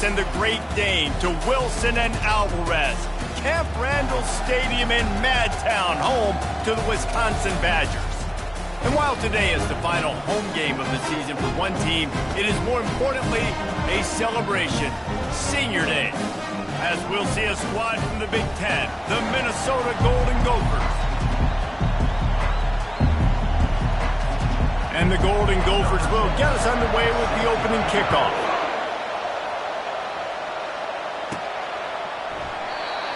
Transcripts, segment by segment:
and the Great Dane to Wilson and Alvarez. Camp Randall Stadium in Madtown, home to the Wisconsin Badgers. And while today is the final home game of the season for one team, it is more importantly a celebration, Senior Day. As we'll see a squad from the Big Ten, the Minnesota Golden Gophers. And the Golden Gophers will get us underway with the opening kickoff.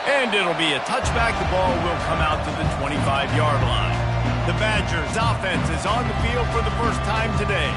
And it'll be a touchback. The ball will come out to the 25-yard line. The Badgers' offense is on the field for the first time today.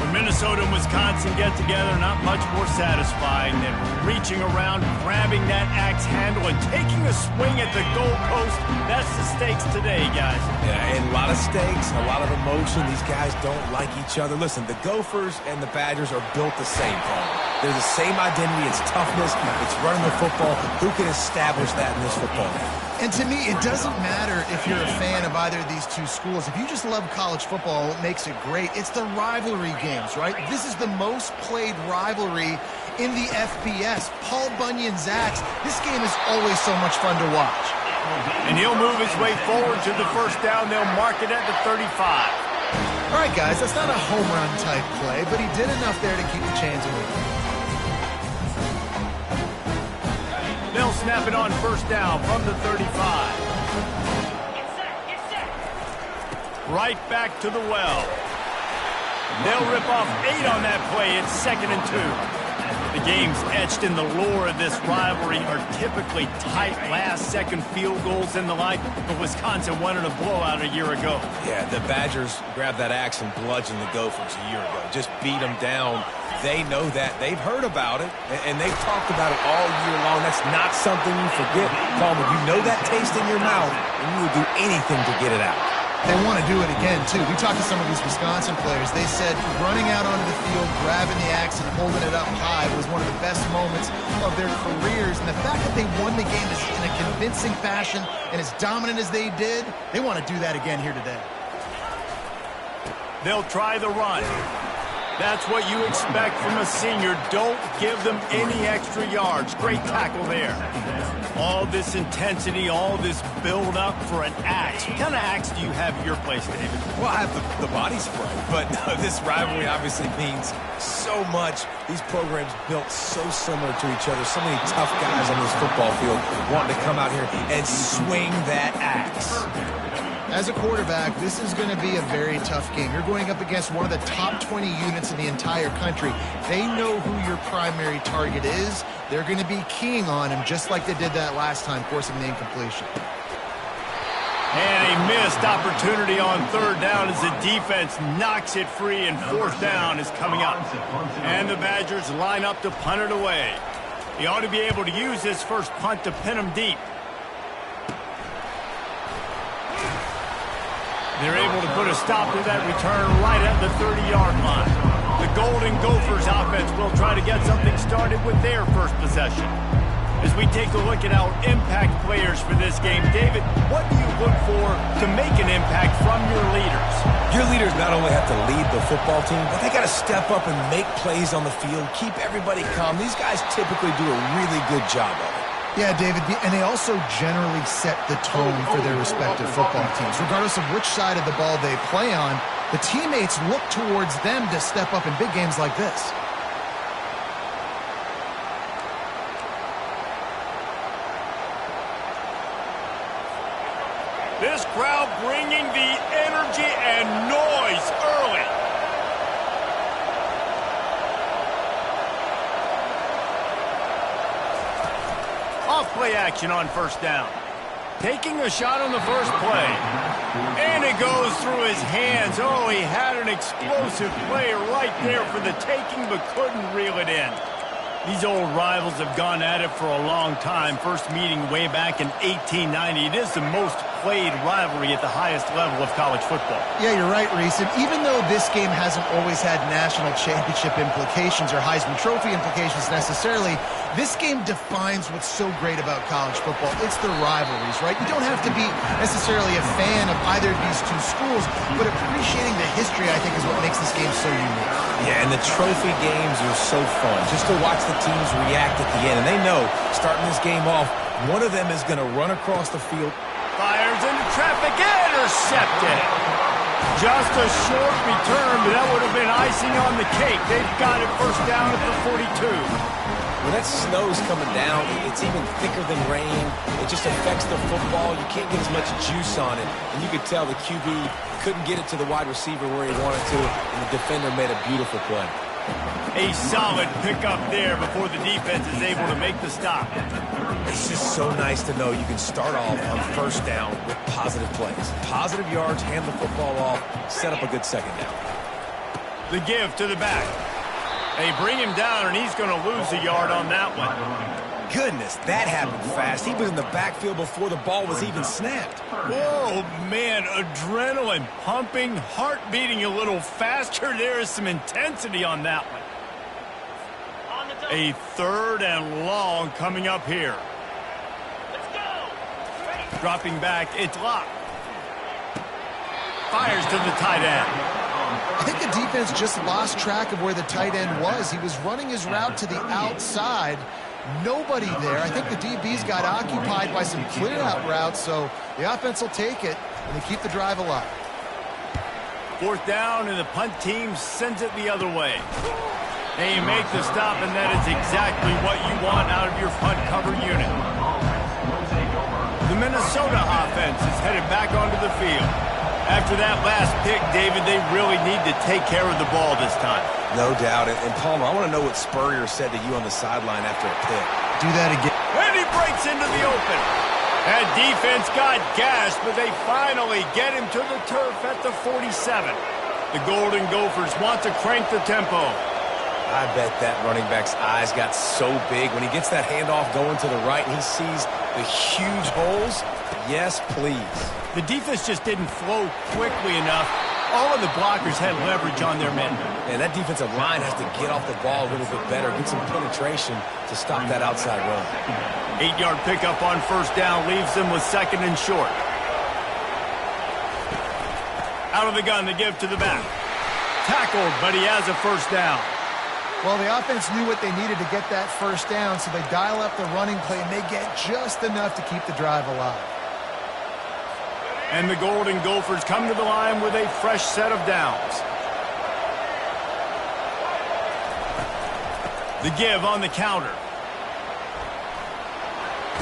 When Minnesota and Wisconsin get together, not much more satisfying than reaching around, grabbing that axe handle, and taking a swing at the goalpost. That's the stakes today, guys. Yeah, and a lot of stakes, a lot of emotion. These guys don't like each other. Listen, the Gophers and the Badgers are built the same, Paul. They're the same identity. It's toughness. It's running the football. Who can establish that in this football game? And to me, it doesn't matter if you're a fan of either of these two schools. If you just love college football, what makes it great, it's the rivalry games, right? This is the most played rivalry in the FBS. Paul Bunyan's Axe. This game is always so much fun to watch. And he'll move his way forward to the first down. They'll mark it at the 35. All right, guys, that's not a home run type play, but he did enough there to keep the chains moving. They'll snap it on first down from the 35. Right back to the well. They'll rip off 8 on that play. It's 2nd and 2. The games etched in the lore of this rivalry are typically tight last-second field goals and the like, but Wisconsin wanted a blowout a year ago. Yeah, the Badgers grabbed that axe and bludgeoned the Gophers a year ago. Just beat them down. They know that. They've heard about it, and they've talked about it all year long. That's not something you forget. Palmer, you know that taste in your mouth, and you will do anything to get it out. They want to do it again, too. We talked to some of these Wisconsin players. They said running out onto the field, grabbing the axe, and holding it up high was one of the best moments of their careers. And the fact that they won the game in a convincing fashion and as dominant as they did, they want to do that again here today. They'll try the run. That's what you expect from a senior. Don't give them any extra yards. Great tackle there. All this intensity, all this build-up for an axe. What kind of axe do you have at your place, David? Well, I have the body spray, but this rivalry obviously means so much. These programs built so similar to each other. So many tough guys on this football field wanting to come out here and swing that axe. As a quarterback, this is going to be a very tough game. You're going up against one of the top 20 units in the entire country. They know who your primary target is. They're going to be keying on him just like they did that last time, forcing the incompletion. And a missed opportunity on 3rd down as the defense knocks it free, and 4th down is coming up. And the Badgers line up to punt it away. He ought to be able to use this first punt to pin him deep. They're able to put a stop to that return right at the 30-yard line. The Golden Gophers offense will try to get something started with their first possession. As we take a look at our impact players for this game, David, what do you look for to make an impact from your leaders? Your leaders not only have to lead the football team, but they got to step up and make plays on the field, keep everybody calm. These guys typically do a really good job of it. Yeah, David, and they also generally set the tone for their respective football teams. Regardless of which side of the ball they play on, the teammates look towards them to step up in big games like this. This crowd bringing the energy and noise early. Off-play action on first down. Taking a shot on the first play. And it goes through his hands. Oh, he had an explosive play right there for the taking, but couldn't reel it in. These old rivals have gone at it for a long time. First meeting way back in 1890. It is the most played rivalry at the highest level of college football. Yeah, you're right, Reese. And even though this game hasn't always had national championship implications or Heisman Trophy implications necessarily, this game defines what's so great about college football. It's the rivalries, right? You don't have to be necessarily a fan of either of these two schools, but appreciating the history, I think, is what makes this game so unique. Yeah, and the trophy games are so fun, just to watch the teams react at the end. And they know, starting this game off, one of them is going to run across the field. Fires into traffic, intercepted. Just a short return, but that would have been icing on the cake. They've got it first down at the 42. When that snow's coming down, it's even thicker than rain. It just affects the football. You can't get as much juice on it. And you could tell the QB couldn't get it to the wide receiver where he wanted to, and the defender made a beautiful play. A solid pickup there before the defense is able to make the stop. It's just so nice to know you can start off on first down with positive plays. Positive yards, hand the football off, set up a good second down. The give to the back. They bring him down, and he's going to lose a yard on that one. Goodness, that happened fast. He was in the backfield before the ball was even snapped. Oh, man, adrenaline pumping, heart beating a little faster. There is some intensity on that one. A 3rd and long coming up here. Let's go. Dropping back, it's locked. Fires to the tight end. I think the defense just lost track of where the tight end was. He was running his route to the outside. Nobody there. I think the DBs got occupied by some clear-out routes, so the offense will take it, and they keep the drive alive. 4th down, and the punt team sends it the other way. They make the stop, and that is exactly what you want out of your punt cover unit. The Minnesota offense is headed back onto the field. After that last pick, David, they really need to take care of the ball this time. No doubt. And Palmer, I want to know what Spurrier said to you on the sideline after a pick. Do that again. And he breaks into the open. That defense got gashed, but they finally get him to the turf at the 47. The Golden Gophers want to crank the tempo. I bet that running back's eyes got so big when he gets that handoff going to the right and he sees the huge holes. Yes, please. The defense just didn't flow quickly enough. All of the blockers had leverage on their men. And that defensive line has to get off the ball a little bit better, get some penetration to stop that outside run. 8-yard pickup on first down leaves them with 2nd and short. Out of the gun, the give to the back. Tackled, but he has a first down. Well, the offense knew what they needed to get that first down, so they dial up the running play, and they get just enough to keep the drive alive. And the Golden Gophers come to the line with a fresh set of downs. The give on the counter.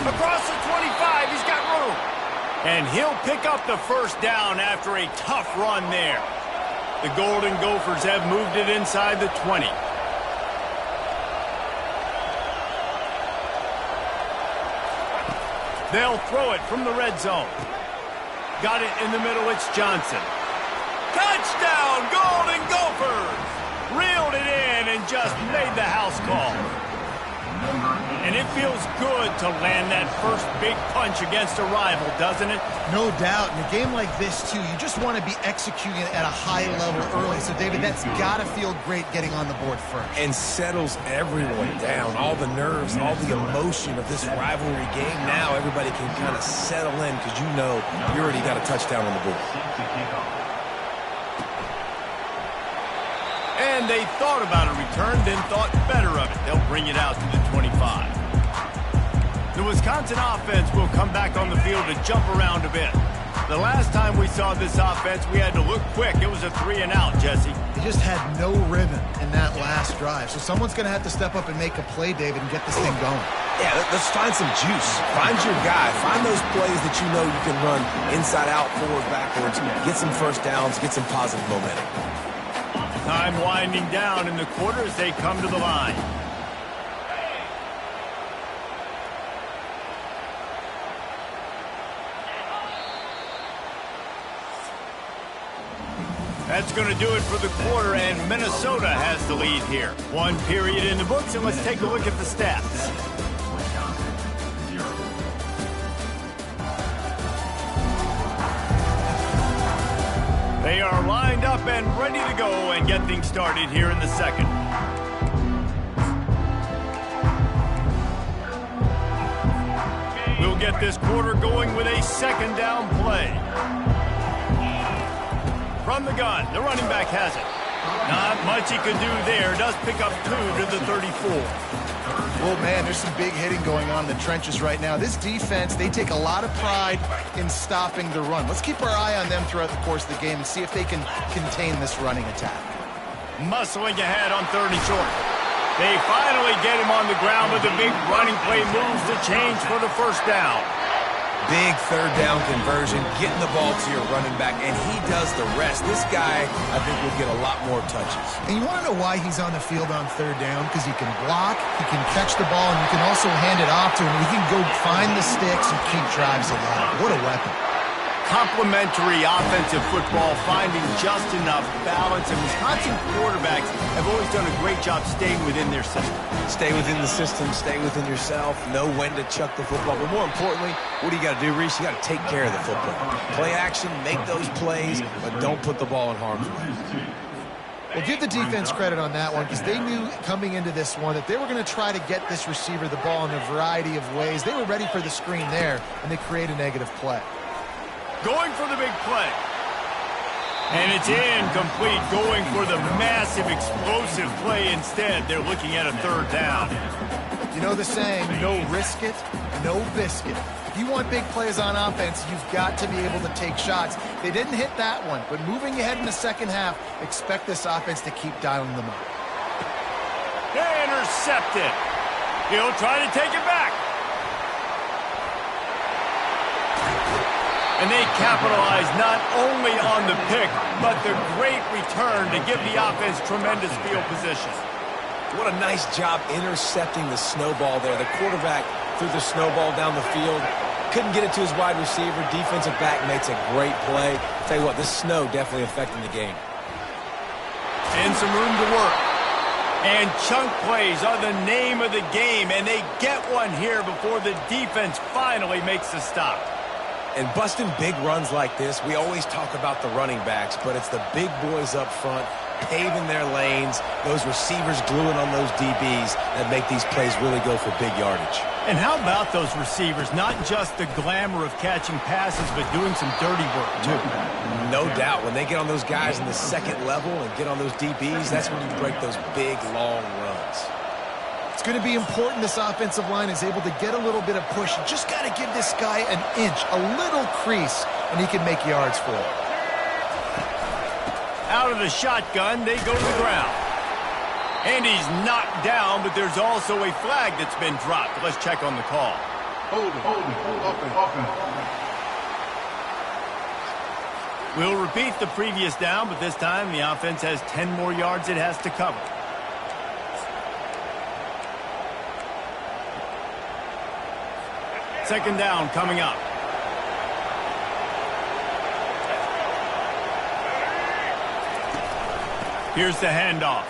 Across the 25, he's got room. And he'll pick up the first down after a tough run there. The Golden Gophers have moved it inside the 20. They'll throw it from the red zone. Got it in the middle, it's Johnson. Touchdown, Golden Gophers! Reeled it in and just made the house call. And it feels good to land that first big punch against a rival, doesn't it? No doubt. In a game like this, too, you just want to be executing at a high level early. So, David, that's got to feel great getting on the board first. And settles everyone down. All the nerves, all the emotion of this rivalry game. Now everybody can kind of settle in because you know you already got a touchdown on the board. And they thought about a return, then thought better of it. They'll bring it out to the 25. The Wisconsin offense will come back on the field to jump around a bit. The last time we saw this offense, we had to look quick. It was a 3-and-out, Jesse. They just had no rhythm in that last drive. So someone's going to have to step up and make a play, David, and get this thing going. Yeah, let's find some juice. Find your guy. Find those plays that you know you can run inside out, forward, backwards. Get some first downs. Get some positive momentum. Time winding down in the quarter as they come to the line. That's going to do it for the quarter, and Minnesota has the lead here. 1 period in the books, and let's take a look at the stats. They are lined up and ready to go and get things started here in the second. We'll get this quarter going with a second down play. From the gun, the running back has it. Not much he could do there. Does pick up 2 to the 34. Well, man, there's some big hitting going on in the trenches right now. This defense, they take a lot of pride in stopping the run. Let's keep our eye on them throughout the course of the game and see if they can contain this running attack. Muscling ahead on 3rd and short. They finally get him on the ground, but the big running play moves the change for the first down. Big 3rd down conversion, getting the ball to your running back, and he does the rest. This guy, I think, will get a lot more touches. And you want to know why he's on the field on 3rd down? Because he can block, he can catch the ball, and you can also hand it off to him. He can go find the sticks and keep drives alive. What a weapon. Complementary offensive football, finding just enough balance, and Wisconsin quarterbacks have always done a great job staying within their system. Stay within the system, stay within yourself, know when to chuck the football. But more importantly, what do you got to do, Reese? You got to take care of the football. Play action, make those plays, but don't put the ball in harm's way. Well, give the defense credit on that one because they knew coming into this one that they were going to try to get this receiver the ball in a variety of ways. They were ready for the screen there, and they create a negative play. Going for the big play. And it's incomplete, going for the massive, explosive play instead. They're looking at a 3rd down. You know the saying, no risk it, no biscuit. If you want big plays on offense, you've got to be able to take shots. They didn't hit that one, but moving ahead in the second half, expect this offense to keep dialing them up. Intercepted. He'll try to take it back. And they capitalize not only on the pick, but the great return to give the offense tremendous field position. What a nice job intercepting the snowball there. The quarterback threw the snowball down the field. Couldn't get it to his wide receiver. Defensive back makes a great play. Tell you what, this snow definitely affecting the game. And some room to work. And chunk plays are the name of the game, and they get one here before the defense finally makes the stop. And busting big runs like this, we always talk about the running backs, but it's the big boys up front, paving their lanes, those receivers gluing on those DBs that make these plays really go for big yardage. And how about those receivers? Not just the glamour of catching passes, but doing some dirty work, too. No doubt. When they get on those guys in the second level and get on those DBs, that's when you break those big, long runs. It's going to be important this offensive line is able to get a little bit of push. You just got to give this guy an inch, a little crease, and he can make yards for it. Out of the shotgun, they go to the ground. And he's knocked down, but there's also a flag that's been dropped. Let's check on the call. Hold it. We'll repeat the previous down, but this time the offense has 10 more yards it has to cover. Second down coming up. Here's the handoff.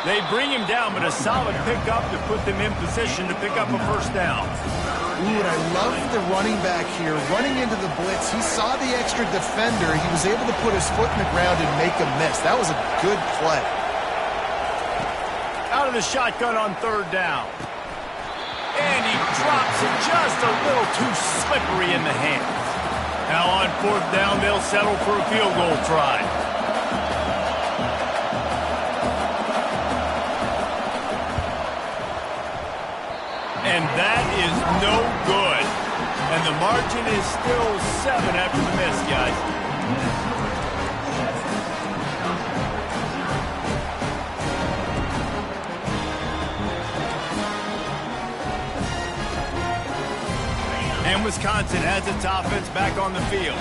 They bring him down, but a solid pickup to put them in position to pick up a first down. Ooh, and I love the running back here. Running into the blitz, he saw the extra defender. He was able to put his foot in the ground and make a miss. That was a good play. Out of the shotgun on third down. And he drops it just a little too slippery in the hands. Now on fourth down, they'll settle for a field goal try. And that is no good. And the margin is still 7 after the miss, guys. And Wisconsin has its offense back on the field.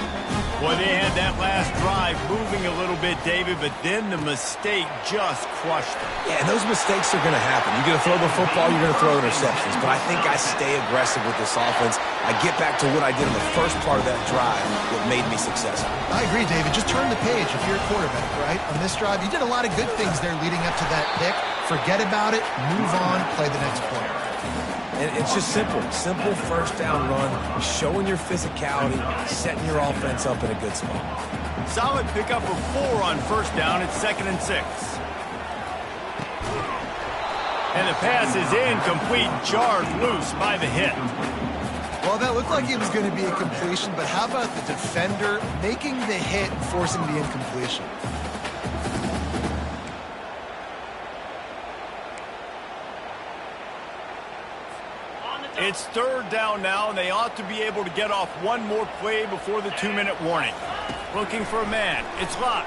Boy, they had that last drive moving a little bit, David, but then the mistake just crushed them. Yeah, and those mistakes are going to happen. You're going to throw the football, you're going to throw interceptions. But I think I stay aggressive with this offense. I get back to what I did in the first part of that drive that made me successful. I agree, David. Just turn the page if you're a quarterback, right? On this drive, you did a lot of good things there leading up to that pick. Forget about it, move on, play the next play. And it's just simple first down run, showing your physicality, setting your offense up in a good spot. Solid pickup of 4 on first down at 2nd and 6. And the pass is incomplete, jarred loose by the hit. Well, that looked like it was going to be a completion, but how about the defender making the hit and forcing the incompletion? It's 3rd down now, and they ought to be able to get off one more play before the 2-minute warning. Looking for a man. It's Locke.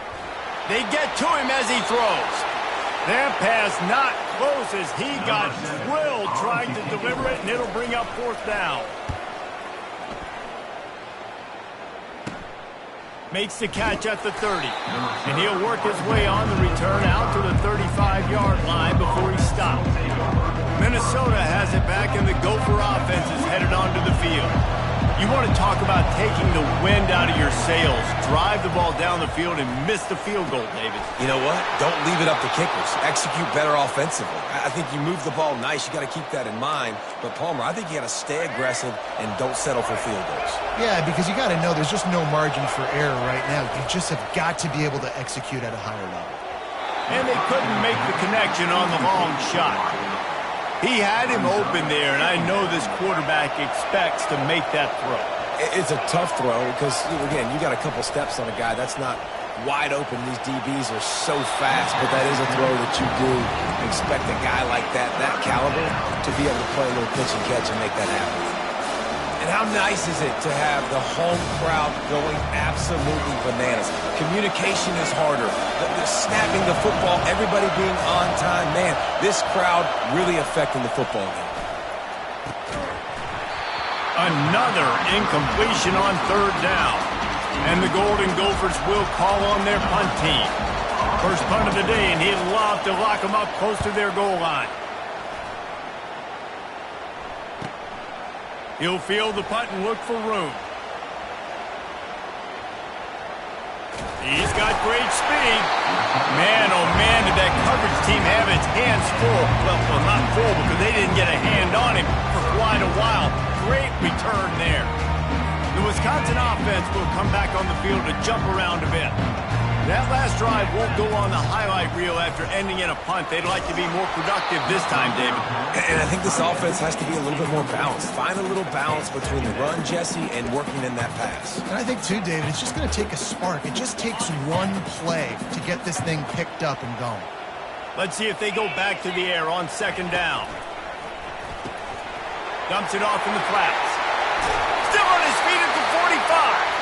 They get to him as he throws. That pass not close as he got drilled trying to deliver it, and it'll bring up 4th down. Makes the catch at the 30. And he'll work his way on the return out to the 35-yard line before he stops. Minnesota has it back, and the Gopher offense is headed onto the field. You want to talk about taking the wind out of your sails. Drive the ball down the field and miss the field goal, David. You know what? Don't leave it up to kickers. Execute better offensively. I think you move the ball nice. You got to keep that in mind. But, Palmer, I think you got to stay aggressive and don't settle for field goals. Yeah, because you got to know there's just no margin for error right now. You just have got to be able to execute at a higher level. And they couldn't make the connection on the long shot. He had him open there, and I know this quarterback expects to make that throw. It's a tough throw because, again, you got a couple steps on a guy. That's not wide open. These DBs are so fast, but that is a throw that you do expect a guy like that caliber, to be able to play a little pitch and catch and make that happen. And how nice is it to have the home crowd going absolutely bananas? Communication is harder. The snapping the football, everybody being on time. Man, this crowd really affecting the football game. Another incompletion on 3rd down. And the Golden Gophers will call on their punt team. First punt of the day, and he'd love to lock them up close to their goal line. He'll field the punt and look for room. He's got great speed. Man, oh man, did that coverage team have its hands full. Well, not full because they didn't get a hand on him for quite a while. Great return there. The Wisconsin offense will come back on the field to jump around a bit. That last drive won't go on the highlight reel after ending in a punt. They'd like to be more productive this time, David. And I think this offense has to be a little bit more balanced. Find a little balance between the run, Jesse, and working in that pass. And I think, too, David, it's just going to take a spark. It just takes one play to get this thing picked up and going. Let's see if they go back to the air on 2nd down. Dumps it off in the flats. Still on his feet at the 45.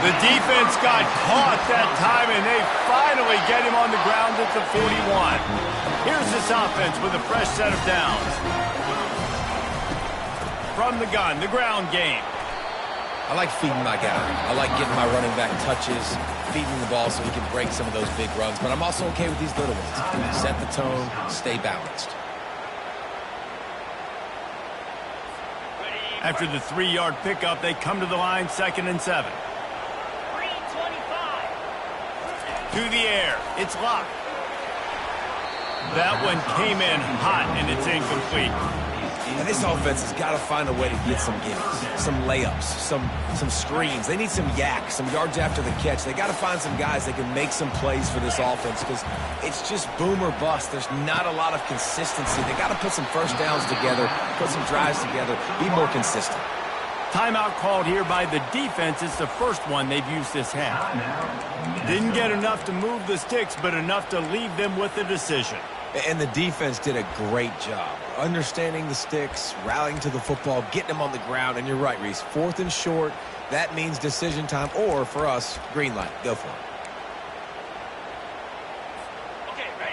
The defense got caught that time, and they finally get him on the ground at the 41. Here's this offense with a fresh set of downs. From the gun, the ground game. I like feeding my guy. I like getting my running back touches, feeding the ball so he can break some of those big runs. But I'm also okay with these little ones. Set the tone, stay balanced. After the 3-yard pickup, they come to the line, 2nd and 7. To the air, it's Locke. That one came in hot, and it's incomplete. And this offense has got to find a way to get some gimmies, some layups, some screens. They need some yak, some yards after the catch. They got to find some guys that can make some plays for this offense because it's just boom or bust. There's not a lot of consistency. They got to put some first downs together, put some drives together, be more consistent. Timeout called here by the defense. It's the first one they've used this half. Didn't get enough to move the sticks, but enough to leave them with the decision. And the defense did a great job understanding the sticks, rallying to the football, getting them on the ground. And you're right, Reese. 4th and short, that means decision time, or for us, green light. Go for it.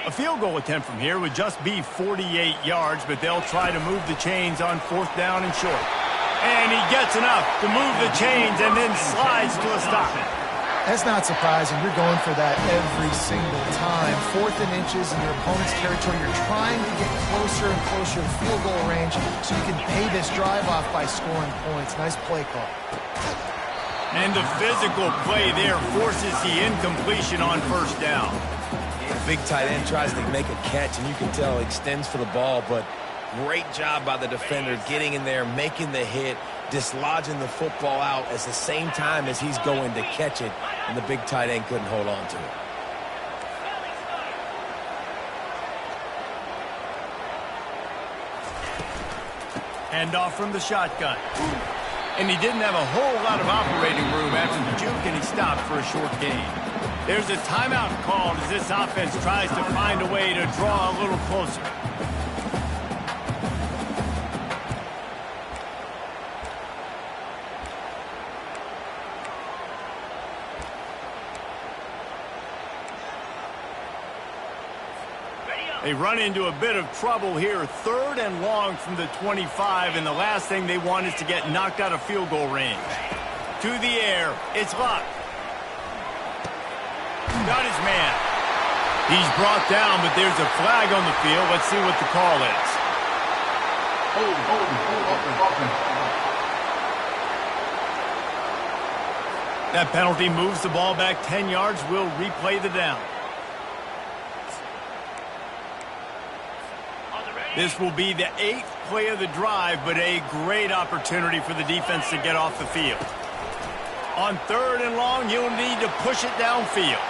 A field goal attempt from here would just be 48 yards, but they'll try to move the chains on 4th down and short. And he gets enough to move the chains and then slides to a stop. That's not surprising. You're going for that every single time. 4th and inches in your opponent's territory. You're trying to get closer and closer to field goal range so you can pay this drive off by scoring points. Nice play call. And the physical play there forces the incompletion on 1st down. The big tight end tries to make a catch, and you can tell he extends for the ball, but Great job by the defender getting in there, making the hit, dislodging the football out at the same time as he's going to catch it, and the big tight end couldn't hold on to it. Hand off from the shotgun. And he didn't have a whole lot of operating room after the juke, and he stopped for a short gain. There's a timeout called as this offense tries to find a way to draw a little closer. They run into a bit of trouble here. 3rd and long from the 25, and the last thing they want is to get knocked out of field goal range. To the air, it's Luck. Got his man. He's brought down, but there's a flag on the field. Let's see what the call is. That penalty moves the ball back 10 yards. We'll replay the down. This will be the 8th play of the drive, but a great opportunity for the defense to get off the field. On 3rd and long, you'll need to push it downfield.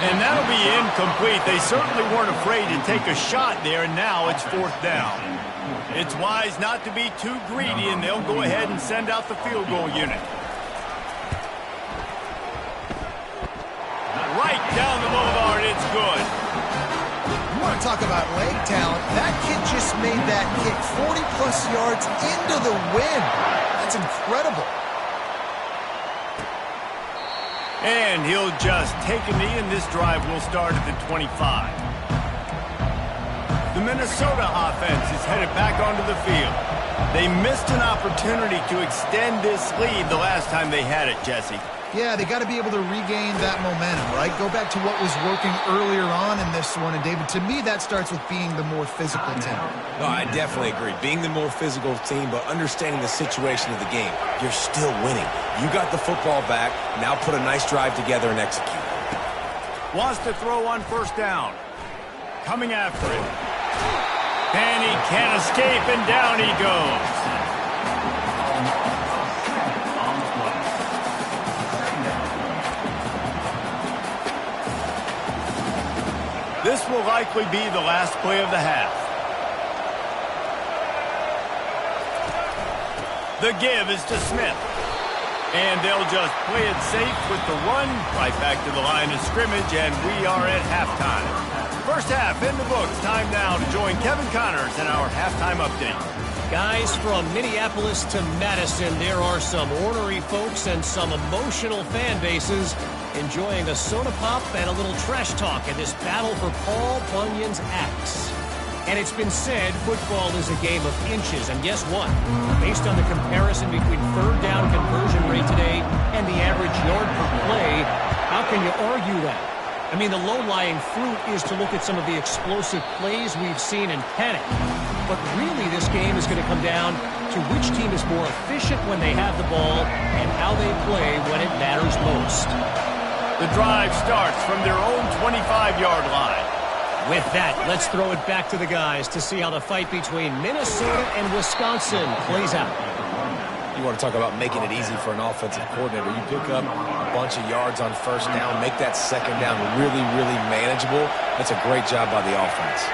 And that'll be incomplete. They certainly weren't afraid to take a shot there, and now it's 4th down. It's wise not to be too greedy, and they'll go ahead and send out the field goal unit. Right down the boulevard, it's good. You want to talk about leg talent? That kid just made that kick 40-plus yards into the wind. That's incredible. And he'll just take a knee, and this drive will start at the 25. The Minnesota offense is headed back onto the field. They missed an opportunity to extend this lead the last time they had it, Jesse. Yeah, they got to be able to regain that momentum, right? Go back to what was working earlier on in this one. And, David, to me, that starts with being the more physical team. No, I definitely agree. Being the more physical team, but understanding the situation of the game. You're still winning. You got the football back. Now put a nice drive together and execute. Wants to throw on 1st down. Coming after it. And he can't escape, and down he goes. This will likely be the last play of the half. The give is to Smith. And they'll just play it safe with the run right back to the line of scrimmage, and we are at halftime. First half in the books. Time now to join Kevin Connors in our halftime update. Guys, from Minneapolis to Madison, there are some ornery folks and some emotional fan bases enjoying a soda pop and a little trash talk in this battle for Paul Bunyan's axe. And it's been said football is a game of inches, and guess what? Based on the comparison between 3rd down conversion rate today and the average yard per play, how can you argue that? I mean, the low-lying fruit is to look at some of the explosive plays we've seen and panic. But really, this game is going to come down to which team is more efficient when they have the ball and how they play when it matters most. The drive starts from their own 25-yard line. With that, let's throw it back to the guys to see how the fight between Minnesota and Wisconsin plays out. You want to talk about making it easy for an offensive coordinator. You pick up a bunch of yards on 1st down, make that 2nd down really, really manageable. That's a great job by the offense.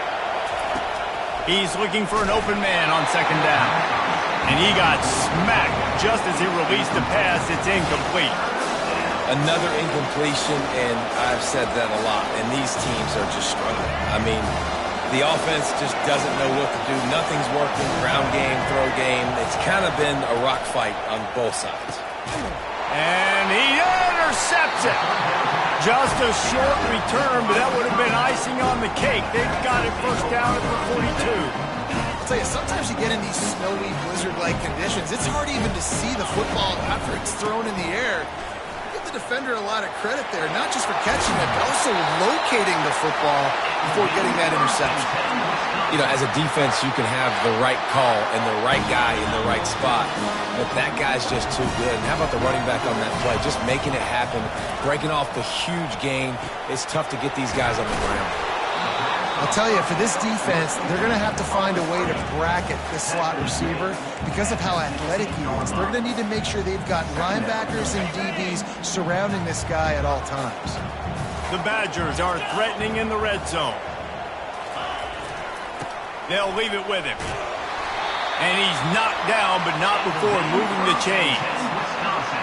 He's looking for an open man on 2nd down. And he got smacked just as he released the pass. It's incomplete. Another incompletion, and I've said that a lot, and these teams are just struggling. I mean, the offense just doesn't know what to do. Nothing's working. Ground game, throw game. It's kind of been a rock fight on both sides. And he intercepts it. Just a short return, but that would have been icing on the cake. They've got it 1st down at the 42. I'll tell you, sometimes you get in these snowy, blizzard-like conditions. It's hard even to see the football after it's thrown in the air. Give the defender a lot of credit there, not just for catching it, but also locating the football before getting that interception. You know, as a defense, you can have the right call and the right guy in the right spot, but that guy's just too good. And how about the running back on that play? Just making it happen, breaking off the huge gain. It's tough to get these guys on the ground. I'll tell you, for this defense, they're going to have to find a way to bracket this slot receiver because of how athletic he is. They're going to need to make sure they've got linebackers and DBs surrounding this guy at all times. The Badgers are threatening in the red zone. They'll leave it with him. And he's knocked down, but not before moving the chains.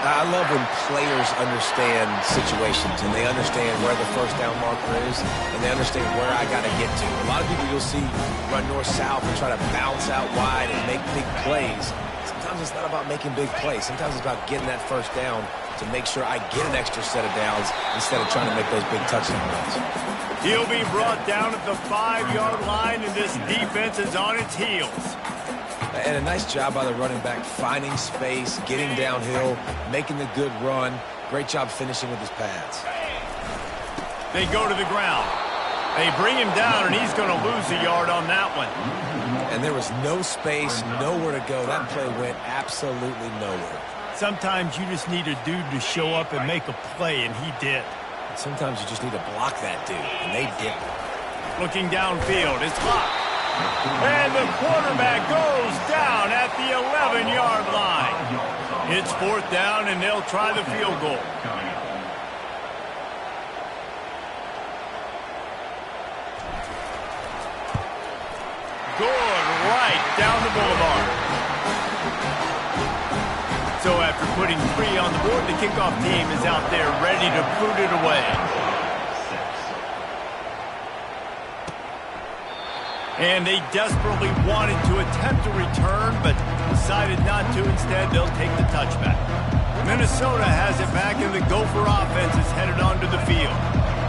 I love when players understand situations and they understand where the first down marker is and they understand where I got to get to. A lot of people you'll see run north-south and try to bounce out wide and make big plays. Sometimes it's not about making big plays. Sometimes it's about getting that first down to make sure I get an extra set of downs instead of trying to make those big touchdown runs. He'll be brought down at the 5-yard line, and this defense is on its heels. And a nice job by the running back, finding space, getting downhill, making the good run. Great job finishing with his pads. They go to the ground. They bring him down, and he's going to lose a yard on that one. And there was no space, nowhere to go. That play went absolutely nowhere. Sometimes you just need a dude to show up and make a play, and he did. And sometimes you just need to block that dude, and they did. Looking downfield, it's locked. And the quarterback goes down at the 11-yard line. It's 4th down, and they'll try the field goal. Good right down the boulevard. So after putting 3 on the board, the kickoff team is out there ready to boot it away. And they desperately wanted to attempt a return, but decided not to. Instead, they'll take the touchback. Minnesota has it back, and the Gopher offense is headed onto the field.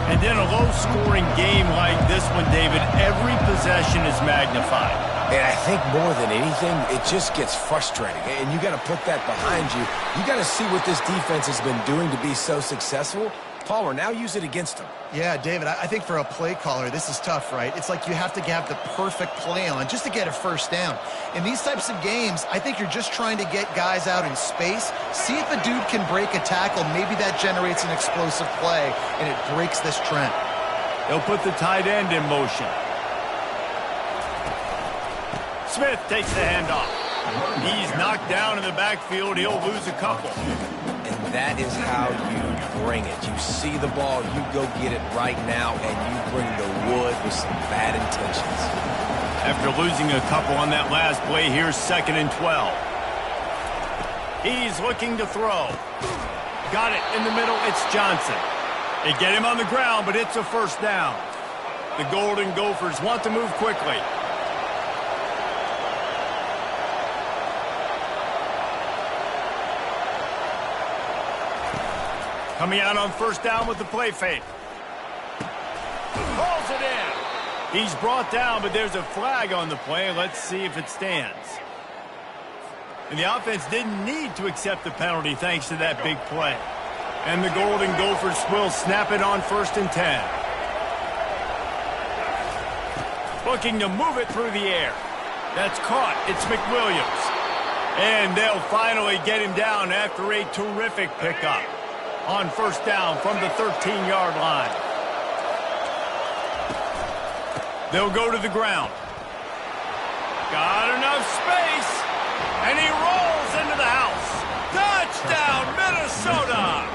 And in a low-scoring game like this one, David, every possession is magnified. And I think more than anything, it just gets frustrating. And you got to put that behind you. You got to see what this defense has been doing to be so successful. Palmer, now use it against them. Yeah, David, I think for a play caller, this is tough, right? It's like you have to have the perfect play on just to get a first down. In these types of games, I think you're just trying to get guys out in space, see if a dude can break a tackle. Maybe that generates an explosive play, and it breaks this trend. They'll put the tight end in motion. Smith takes the handoff. He's knocked down in the backfield. He'll lose a couple. And that is how you bring it. You see the ball, you go get it right now, and you bring the wood with some bad intentions. After losing a couple on that last play, here's 2nd and 12. He's looking to throw. Got it in the middle. It's Johnson. They get him on the ground, but it's a first down. The Golden Gophers want to move quickly. Coming out on first down with the play fake. Pulls it in. He's brought down, but there's a flag on the play. Let's see if it stands. And the offense didn't need to accept the penalty thanks to that big play. And the Golden Gophers will snap it on 1st and 10. Looking to move it through the air. That's caught. It's McWilliams. And they'll finally get him down after a terrific pickup. On first down from the 13-yard line. They'll go to the ground. Got enough space. And he rolls into the house. Touchdown, Minnesota!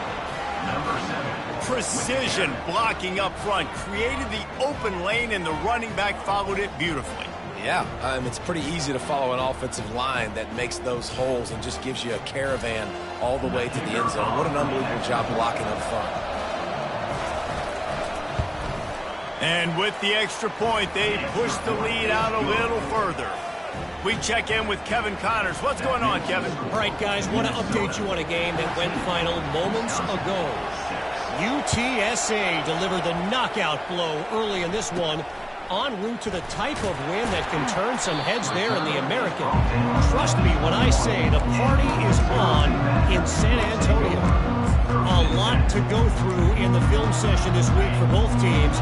Precision blocking up front. Created the open lane, and the running back followed it beautifully. Yeah, it's pretty easy to follow an offensive line that makes those holes and just gives you a caravan all the way to the end zone. What an unbelievable job blocking up front. And with the extra point, they push the lead out a little further. We check in with Kevin Connors. What's going on, Kevin? All right, guys, want to update you on a game that went final moments ago. UTSA delivered the knockout blow early in this one, en route to the type of win that can turn some heads there in the American. Trust me when I say the party is on in San Antonio. A lot to go through in the film session this week for both teams,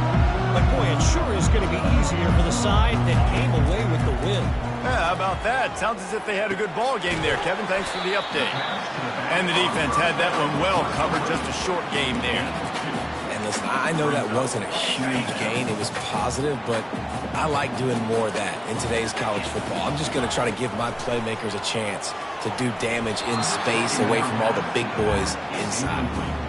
but boy, it sure is going to be easier for the side that came away with the win. Yeah, how about that? Sounds as if they had a good ball game there, Kevin. Thanks for the update. And the defense had that one well covered. Just a short game there. And listen, I know that wasn't a huge gain. It was positive, but I like doing more of that in today's college football. I'm just going to try to give my playmakers a chance to do damage in space away from all the big boys inside.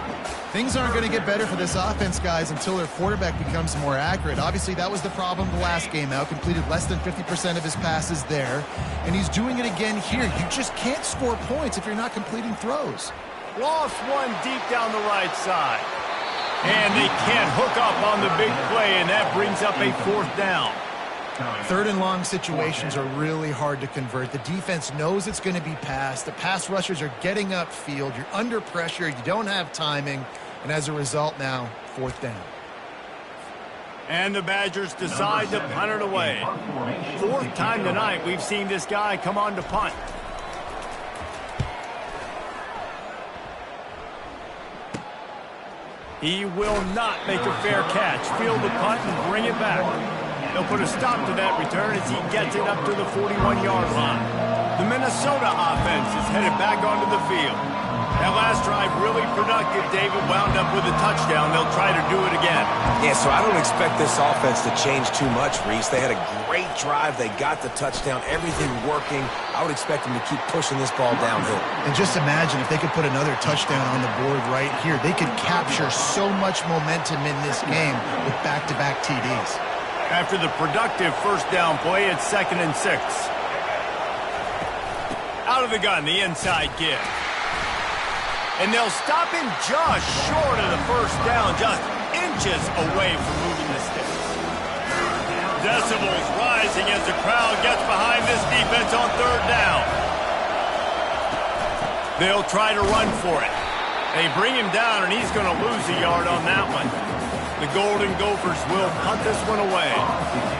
Things aren't going to get better for this offense, guys, until their quarterback becomes more accurate. Obviously, that was the problem the last game out. Completed less than 50% of his passes there, and he's doing it again here. You just can't score points if you're not completing throws. Lost one deep down the right side. And they can't hook up on the big play, and that brings up a 4th down. 3rd and long situations are really hard to convert. The defense knows it's going to be passed. The pass rushers are getting upfield. You're under pressure. You don't have timing. And as a result now, 4th down. And the Badgers decide to punt it away. 4th time tonight we've seen this guy come on to punt. He will not make a fair catch. Field the punt and bring it back. They'll put a stop to that return as he gets it up to the 41-yard line. The Minnesota offense is headed back onto the field. That last drive really productive. David wound up with a touchdown. They'll try to do it again. Yeah, so I don't expect this offense to change too much, Reese. They had a great drive. They got the touchdown. Everything working. I would expect them to keep pushing this ball downhill. And just imagine if they could put another touchdown on the board right here. They could capture so much momentum in this game with back-to-back TDs. After the productive 1st down play, it's 2nd and 6. Out of the gun, the inside give. And they'll stop him just short of the 1st down, just inches away from moving the sticks. Decibels rising as the crowd gets behind this defense on 3rd down. They'll try to run for it. They bring him down, and he's going to lose a yard on that one. The Golden Gophers will punt this one away.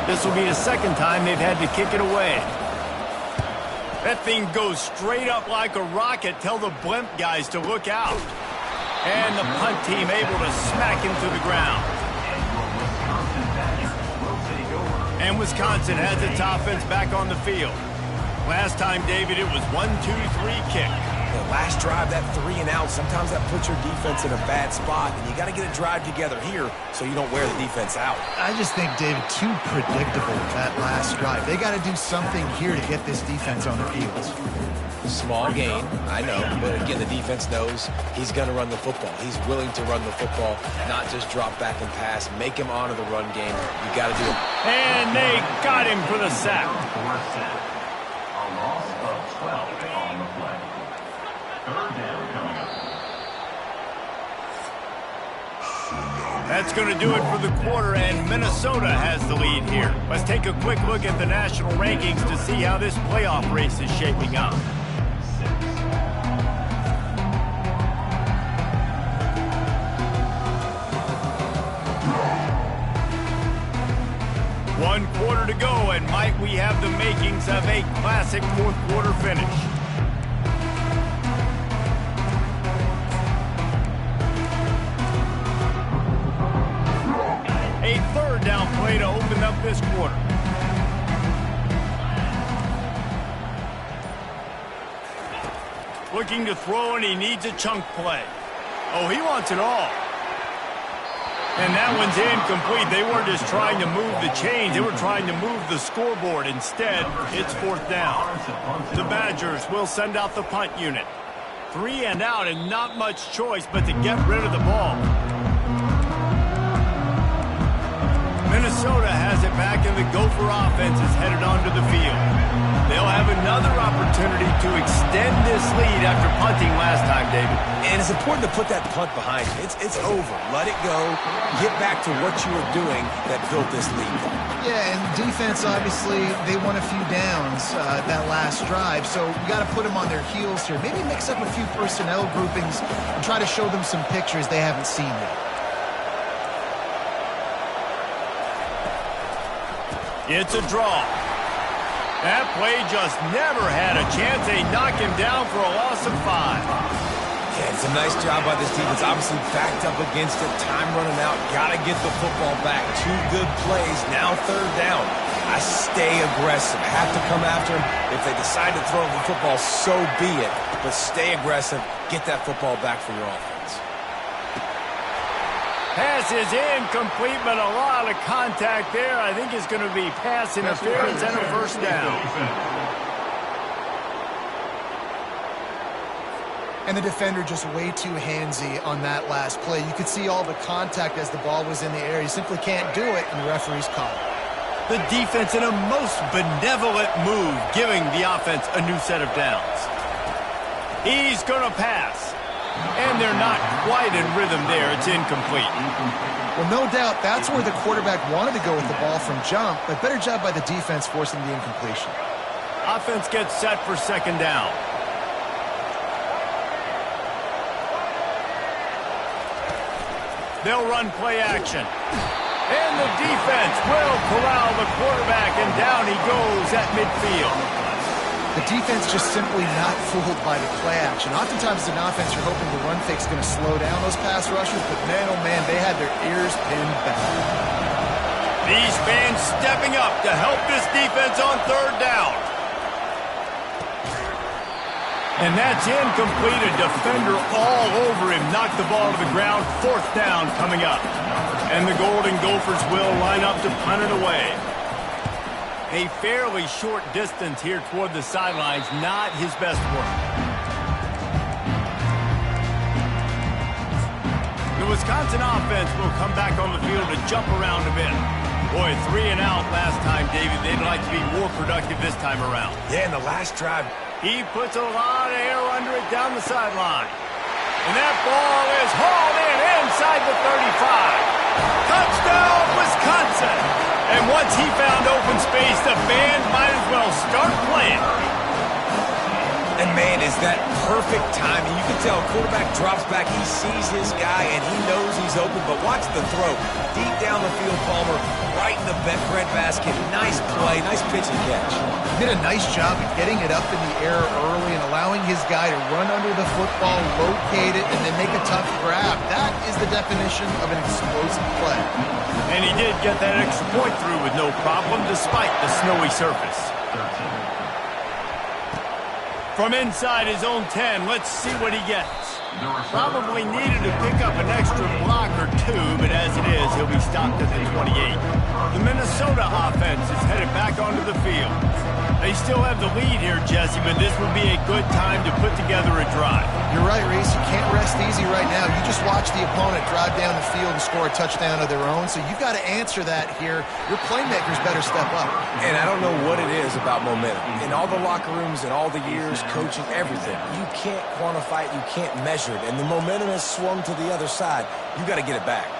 This will be the 2nd time they've had to kick it away. That thing goes straight up like a rocket. Tell the blimp guys to look out. And the punt team able to smack him to the ground. And Wisconsin has its offense back on the field. Last time, David, it was 1-2-3 kick. The last drive, that 3 and out, sometimes that puts your defense in a bad spot, and you got to get a drive together here so you don't wear the defense out. I just think, David, too predictable that last drive. They got to do something here to get this defense on the field. Small gain, I know, but again, the defense knows he's going to run the football. He's willing to run the football, not just drop back and pass. Make him honor the run game. You got to do it. And they got him for the sack. A loss of 12 on the play. 3rd down coming up. That's going to do it for the quarter, and Minnesota has the lead here. Let's take a quick look at the national rankings to see how this playoff race is shaping up. One quarter to go, and might we have the makings of a classic 4th quarter finish. A 3rd down play to open up this quarter. Looking to throw, and he needs a chunk play. Oh, he wants it all. And that one's incomplete. They weren't just trying to move the chains. They were trying to move the scoreboard. Instead, it's 4th down. The Badgers will send out the punt unit. 3 and out, and not much choice but to get rid of the ball. Minnesota has it back, and the Gopher offense is headed onto the field. They'll have another opportunity to extend this lead after punting last time, David. And it's important to put that punt behind you. It's over. Let it go. Get back to what you were doing that built this lead. Yeah, and defense, obviously, they won a few downs that last drive, so you got to put them on their heels here. Maybe mix up a few personnel groupings and try to show them some pictures they haven't seen yet. It's a draw. That play just never had a chance. They knock him down for a loss of 5. Yeah, it's a nice job by this defense. Obviously backed up against it. Time running out. Got to get the football back. 2 good plays. Now 3rd down. I stay aggressive. Have to come after him. If they decide to throw the football, so be it. But stay aggressive. Get that football back for your offense. Pass This is incomplete, but a lot of contact there. I think it's going to be pass interference and a first down. And the defender just way too handsy on that last play. You could see all the contact as the ball was in the air. He simply can't do it, and the referee's caught it. The defense in a most benevolent move, giving the offense a new set of downs. He's going to pass. And they're not quite in rhythm there. It's incomplete. Well, no doubt that's where the quarterback wanted to go with the ball from jump, but better job by the defense forcing the incompletion. Offense gets set for second down. They'll run play action. And the defense will corral the quarterback, and down he goes at midfield. The defense just simply not fooled by the play action. Oftentimes, as an offense, you're hoping the run fake's going to slow down those pass rushers, but man, oh man, they had their ears pinned back. These fans stepping up to help this defense on third down. And that's incomplete. A defender all over him. Knocked the ball to the ground. Fourth down coming up. And the Golden Gophers will line up to punt it away. A fairly short distance here toward the sidelines. Not his best work. The Wisconsin offense will come back on the field to jump around a bit. Boy, 3 and out last time, David. They'd like to be more productive this time around. Yeah, in the last drive. He puts a lot of air under it down the sideline. And that ball is hauled in inside the 35. Touchdown, Wisconsin! And once he found open space, the band might as well start playing. And man, is that perfect timing. You can tell quarterback drops back, he sees his guy, and he knows he's open, but watch the throw. Deep down the field, Palmer, right in the breadbasket. Nice play, nice pitch and catch. Did a nice job of getting it up in the air early and allowing his guy to run under the football, locate it, and then make a tough grab. That is the definition of an explosive play. And he did get that extra point through with no problem, despite the snowy surface. From inside his own 10, let's see what he gets. Probably needed to pick up an extra block or two, but as it is, he'll be stopped at the 28. The Minnesota offense is headed back onto the field. They still have the lead here, Jesse, but this would be a good time to put together a drive. You're right, Reese. You can't rest easy right now. You just watch the opponent drive down the field and score a touchdown of their own, so you've got to answer that here. Your playmakers better step up. And I don't know what it is about momentum. In all the locker rooms and all the years, coaching, everything, you can't quantify it, you can't measure it, and the momentum has swung to the other side. You got to get it back.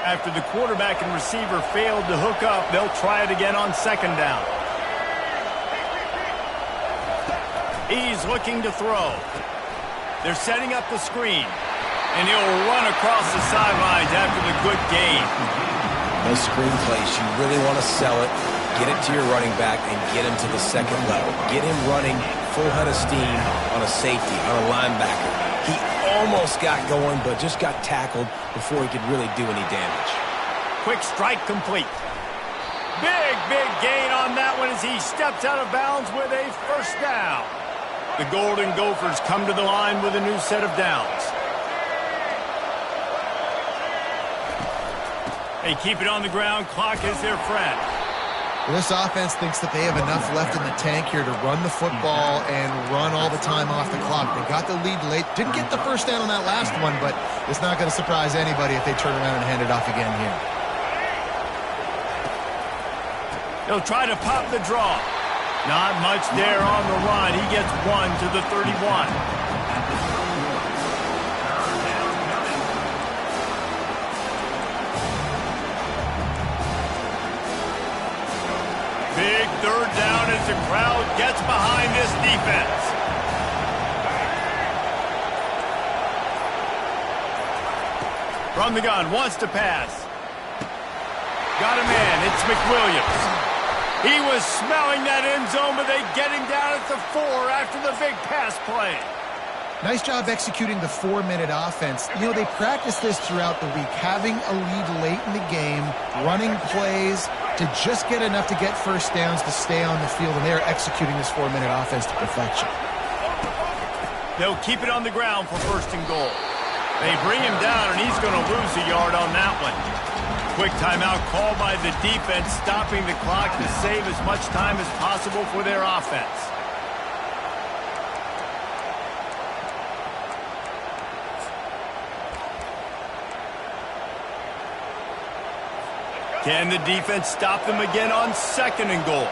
After the quarterback and receiver failed to hook up, they'll try it again on second down. He's looking to throw. They're setting up the screen. And he'll run across the sidelines after the good gain. Those screen plays, you really want to sell it, get it to your running back, and get him to the second level. Get him running full head of steam on a safety, on a linebacker. He almost got going, but just got tackled before he could really do any damage. Quick strike complete. Big gain on that one as he steps out of bounds with a first down. The Golden Gophers come to the line with a new set of downs. They keep it on the ground. Clock is their friend. Well, this offense thinks that they have enough left in the tank here to run the football and run all the time off the clock. They got the lead late. Didn't get the first down on that last one, but it's not going to surprise anybody if they turn around and hand it off again here. They'll try to pop the draw. Not much there on the run. He gets one to the 31. Big third down as the crowd gets behind this defense. From the gun, wants to pass. Got a man, it's McWilliams. He was smelling that end zone, but they get him down at the 4 after the big pass play. Nice job executing the 4-minute offense. You know, they practice this throughout the week, having a lead late in the game, running plays to just get enough to get first downs to stay on the field, and they're executing this 4-minute offense to perfection. They'll keep it on the ground for first and goal. They bring him down, and he's going to lose a yard on that one. Quick timeout called by the defense, stopping the clock to save as much time as possible for their offense. Can the defense stop them again on 2nd and goal?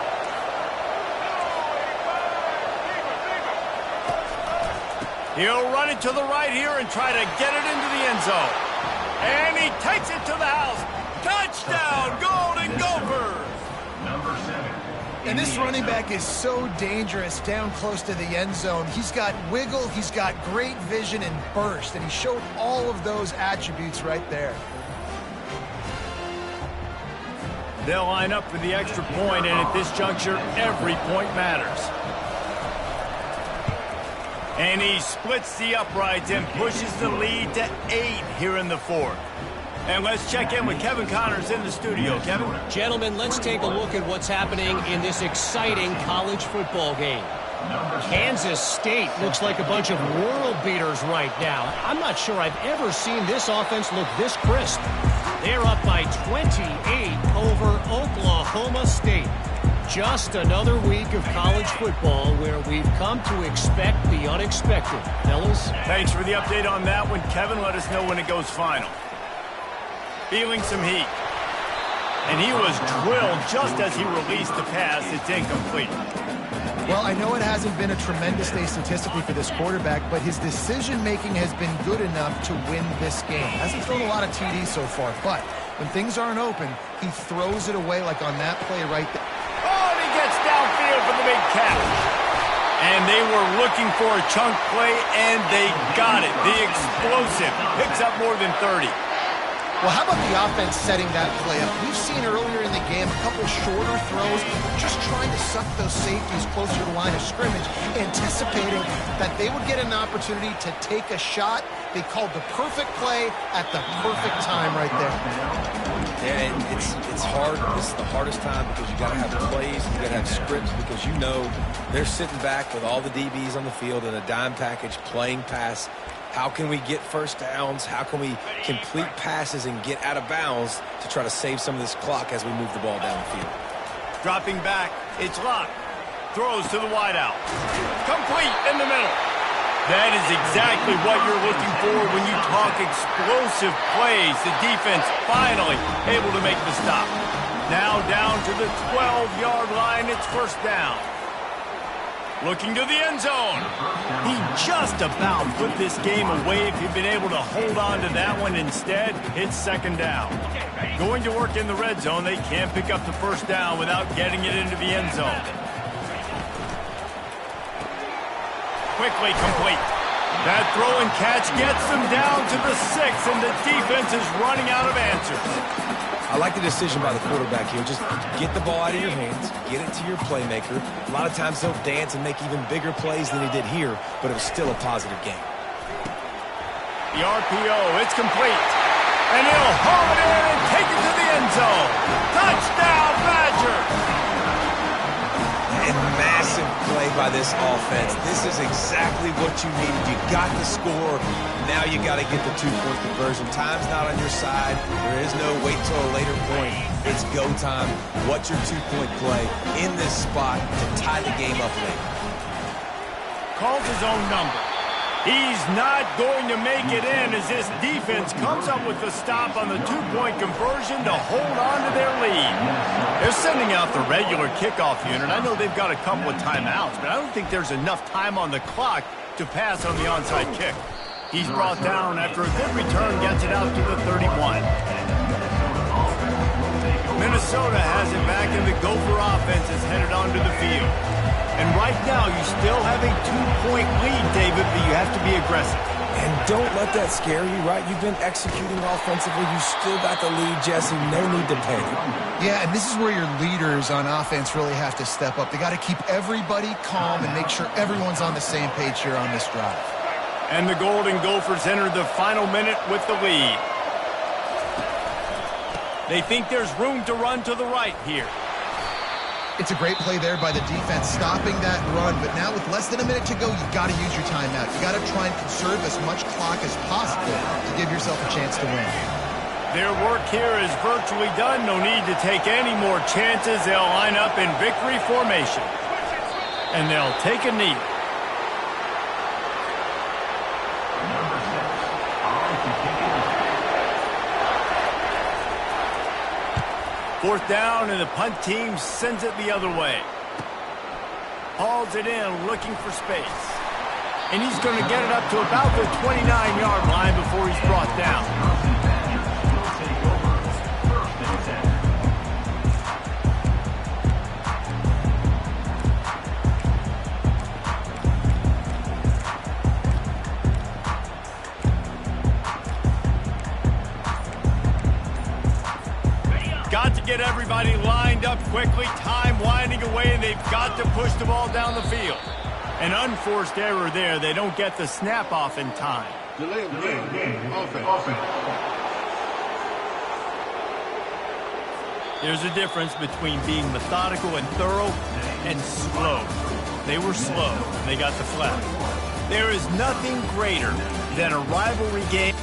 He'll run it to the right here and try to get it into the end zone. And he takes it to the house. Touchdown, Golden Gophers! Number 7. And this running back is so dangerous down close to the end zone. He's got wiggle, he's got great vision and burst, and he showed all of those attributes right there. They'll line up for the extra point, and at this juncture, every point matters. And he splits the uprights and pushes the lead to 8 here in the 4th. And let's check in with Kevin Connors in the studio. Kevin? Gentlemen, let's take a look at what's happening in this exciting college football game. Kansas State looks like a bunch of world beaters right now. I'm not sure I've ever seen this offense look this crisp. They're up by 28 over Oklahoma State. Just another week of college football where we've come to expect the unexpected. Fellas? Thanks for the update on that one, Kevin. Let us know when it goes final. Feeling some heat. And he was drilled just as he released the pass. It's incomplete. Well, I know it hasn't been a tremendous day statistically for this quarterback, but his decision-making has been good enough to win this game. Hasn't thrown a lot of TDs so far, but when things aren't open, he throws it away like on that play right there. Oh, and he gets downfield for the big catch. And they were looking for a chunk play, and they got it. The explosive picks up more than 30. Well, how about the offense setting that play up? We've seen earlier in the game a couple shorter throws, just trying to suck those safeties closer to the line of scrimmage, anticipating that they would get an opportunity to take a shot. They called the perfect play at the perfect time right there. Yeah, it's hard. This is the hardest time because you got to have plays, you got to have scripts because you know they're sitting back with all the DBs on the field in a dime package playing pass. How can we get first downs? How can we complete passes and get out of bounds to try to save some of this clock as we move the ball down the field? Dropping back, it's locked. Throws to the wideout. Complete in the middle. That is exactly what you're looking for when you talk explosive plays. The defense finally able to make the stop. Now down to the 12-yard line. It's first down. Looking to the end zone. He just about put this game away if he'd been able to hold on to that one instead. It's second down. Going to work in the red zone. They can't pick up the first down without getting it into the end zone. Quickly complete. That throw and catch gets them down to the 6, and the defense is running out of answers. I like the decision by the quarterback here. Just get the ball out of your hands, get it to your playmaker. A lot of times he'll dance and make even bigger plays than he did here, but it was still a positive game. The RPO, it's complete. And he'll haul it in and take it to the end zone. Touchdown, Badgers! And massive play by this offense. This is exactly what you needed. You got the score. Now you got to get the 2-point conversion. Time's not on your side. There is no wait till a later point. It's go time. What's your 2-point play in this spot to tie the game up late? Calls his own number. He's not going to make it in as this defense comes up with the stop on the 2-point conversion to hold on to their lead. They're sending out the regular kickoff unit. I know they've got a couple of timeouts, but I don't think there's enough time on the clock to pass on the onside kick. He's brought down after a good return, gets it out to the 31. Minnesota has it back, and the Gopher offense is headed onto the field. And right now, you still have a 2-point lead, David, but you have to be aggressive. And don't let that scare you, right? You've been executing offensively. You still got the lead, Jesse. No need to panic. Yeah, and this is where your leaders on offense really have to step up. They got to keep everybody calm and make sure everyone's on the same page here on this drive. And the Golden Gophers enter the final minute with the lead. They think there's room to run to the right here. It's a great play there by the defense, stopping that run. But now with less than a minute to go, you've got to use your timeout. You've got to try and conserve as much clock as possible to give yourself a chance to win. Their work here is virtually done. No need to take any more chances. They'll line up in victory formation. And they'll take a knee. Fourth down, and the punt team sends it the other way. Hauls it in, looking for space. And he's going to get it up to about the 29-yard line before he's brought down. Got to get everybody lined up quickly, time winding away, and they've got to push the ball down the field. An unforced error there. They don't get the snap off in time. Delay of game. Offense. There's a difference between being methodical and thorough and slow. They were slow. They got the flag. There is nothing greater than a rivalry game.